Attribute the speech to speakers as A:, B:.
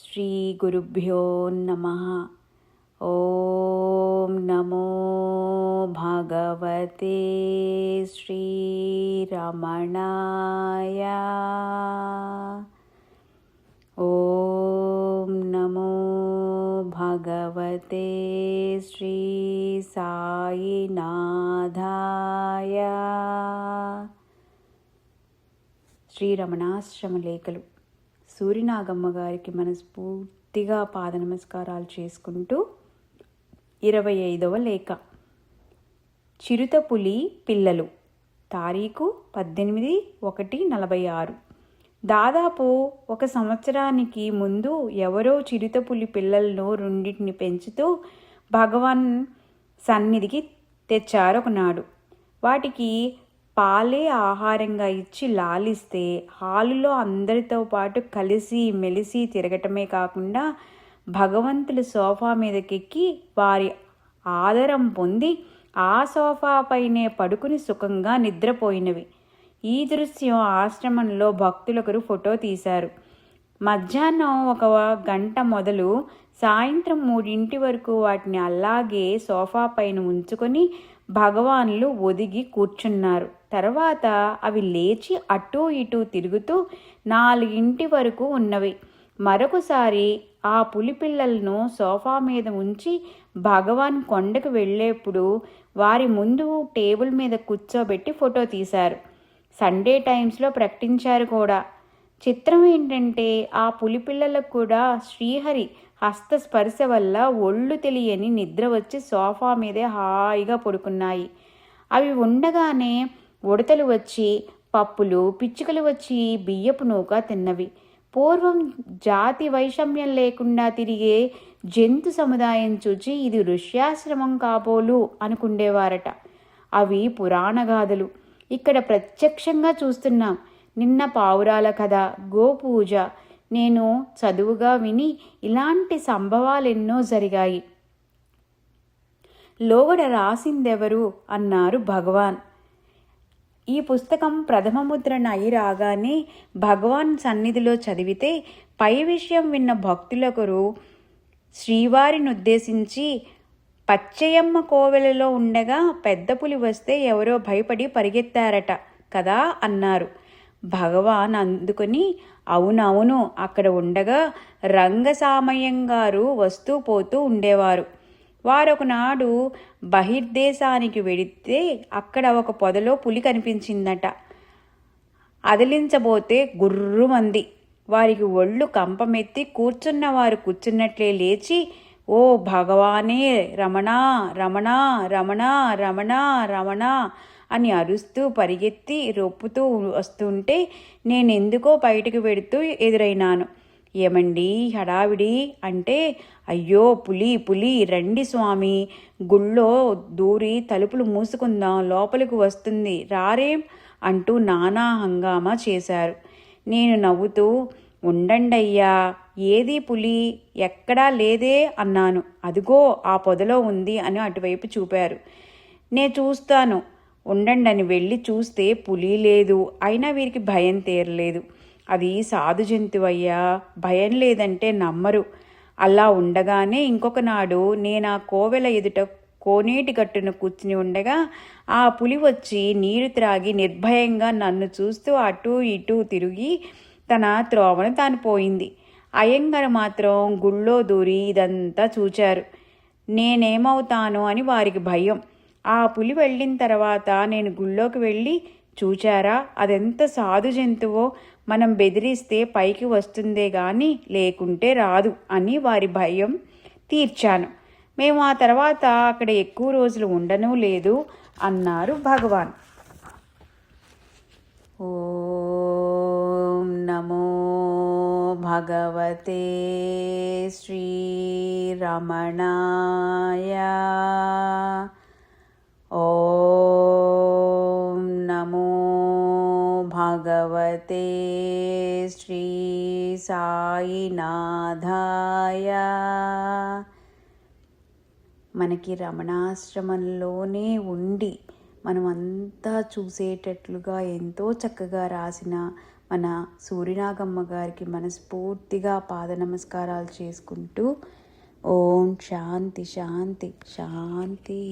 A: శ్రీ గురుభ్యో నమః. ఓం నమో భగవతే శ్రీరమణాయ. ఓం నమో భగవతే శ్రీ సాయినాథాయ. శ్రీరమణాశ్రమ లేఖలు. సూరినాగమ్మ గారికి మనస్ఫూర్తిగా పాద నమస్కారాలు చేసుకుంటూ 25వ లేఖ. చిరుతపులి పిల్లలు. తారీఖు 18/1/46. దాదాపు 1 సంవత్సరానికి ముందు ఎవరో చిరుతపులి పిల్లలను రెండింటిని పెంచుతూ భగవాన్ సన్నిధికి తెచ్చారు ఒకనాడు. వాటికి పాలే ఆహారంగా ఇచ్చి లాలిస్తే హాలులో అందరితో పాటు కలిసి మెలిసి తిరగటమే కాకుండా భగవంతులు సోఫా మీదకెక్కి వారి ఆదరం పొంది ఆ సోఫా పైనే పడుకుని సుఖంగా నిద్రపోయినవి. ఈ దృశ్యం ఆశ్రమంలో భక్తులొకరు ఫోటో తీశారు. మధ్యాహ్నం 1 గంట మొదలు సాయంత్రం 3 వరకు వాటిని అలాగే సోఫా పైన ఉంచుకొని భగవాన్లు ఒదిగి కూర్చున్నారు. తర్వాత అవి లేచి అటూ ఇటూ తిరుగుతూ 4 వరకు ఉన్నవి. మరొకసారి ఆ పులిపిల్లలను సోఫా మీద ఉంచి భగవాన్ కొండకు వెళ్ళేప్పుడు వారి ముందు టేబుల్ మీద కూర్చోబెట్టి ఫోటో తీశారు. సండే టైమ్స్లో ప్రకటించారు కూడా. చిత్రం ఏంటంటే ఆ పులిపిల్లలకు కూడా శ్రీహరి హస్తస్పర్శ వల్ల ఒళ్ళు తెలియని నిద్ర వచ్చి సోఫా మీదే హాయిగా పడుకున్నాయి. అవి ఉండగానే ఉడతలు వచ్చి పప్పులు, పిచ్చుకలు వచ్చి బియ్యపు నూక తిన్నవి. పూర్వం జాతి వైషమ్యం లేకుండా తిరిగే జంతు సముదాయం చూచి ఇది ఋష్యాశ్రమం కాబోలు అనుకుండేవారట. అవి పురాణగాథలు. ఇక్కడ ప్రత్యక్షంగా చూస్తున్నాం. నిన్న పావురాల కథ, గోపూజ నేను చదువుగా విని ఇలాంటి సంభవాలెన్నో జరిగాయి. లోగడ రాసిందెవరు అన్నారు భగవాన్. ఈ పుస్తకం ప్రథమ ముద్రణ అయి రాగానే భగవాన్ సన్నిధిలో చదివితే పై విషయం విన్న భక్తులొకరు శ్రీవారిని ఉద్దేశించి పచ్చయమ్మ కోవెలలో ఉండగా పెద్ద పులి వస్తే ఎవరో భయపడి పరిగెత్తారట కదా అన్నారు. భగవాన్ అందుకొని అవునవును, అక్కడ ఉండగా రంగసామయ్యం గారు వస్తూ పోతూ ఉండేవారు. వారొకనాడు బహిర్దేశానికి వెడితే అక్కడ ఒక పొదలో పులి కనిపించిందట. అదిలించబోతే గుర్రుమంది. వారికి ఒళ్ళు కంపమెత్తి కూర్చున్నవారు కూర్చున్నట్లే లేచి ఓ భగవానే రమణ రమణ రమణ రమణ రమణ అని అరుస్తూ పరిగెత్తి రొప్పుతూ వస్తుంటే నేనెందుకో బయటకు వెడుతూ ఎదురైనాను. ఏమండి హడావిడి అంటే, అయ్యో పులి పులి రండి స్వామి, గుళ్ళో దూరి తలుపులు మూసుకుందాం, లోపలికి వస్తుంది రారేం అంటూ నానా హంగామా చేశారు. నేను నవ్వుతూ ఉండండయ్యా, ఏది పులి, ఎక్కడా లేదే అన్నాను. అదిగో ఆ పొదలో ఉంది అని అటువైపు చూపారు. నే చూస్తాను ఉండండని వెళ్ళి చూస్తే పులి లేదు. అయినా వీరికి భయం తీరలేదు. అది సాధు జంతువయ్యా, భయం లేదంటే నమ్మరు. అలా ఉండగానే ఇంకొక నాడు నేను ఆ కోవెల ఎదుట కోనేటి గట్టున కూర్చుని ఉండగా ఆ పులి వచ్చి నీరు త్రాగి నిర్భయంగా నన్ను చూస్తూ అటూ ఇటూ తిరిగి తన త్రోవను తాను పోయింది. అయ్యంగారు మాత్రం గుళ్ళో దూరి ఇదంతా చూచారు. నేనేమవుతాను అని వారికి భయం. ఆ పులి వెళ్ళిన తర్వాత నేను గుళ్ళోకి వెళ్ళి చూచారా, అదెంత సాధు జంతువో, మనం బెదిరిస్తే పైకి వస్తుందే గాని లేకుంటే రాదు అని వారి భయం తీర్చాను. మేము ఆ తర్వాత అక్కడ ఎక్కువ రోజులు ఉండనూ లేదు అన్నారు భగవాన్. ఓం నమో భగవతే శ్రీరమణాయ. ఓం నమో భగవతే శ్రీ సాయినాథాయ. మనకి రమణాశ్రమంలోనే ఉండి మనమంతా చూసేటట్లుగా ఎంతో చక్కగా రాసిన మన సూరినాగమ్మ గారికి మనస్ఫూర్తిగా పాద నమస్కారాలు చేసుకుంటూ ఓం శాంతి శాంతి శాంతి.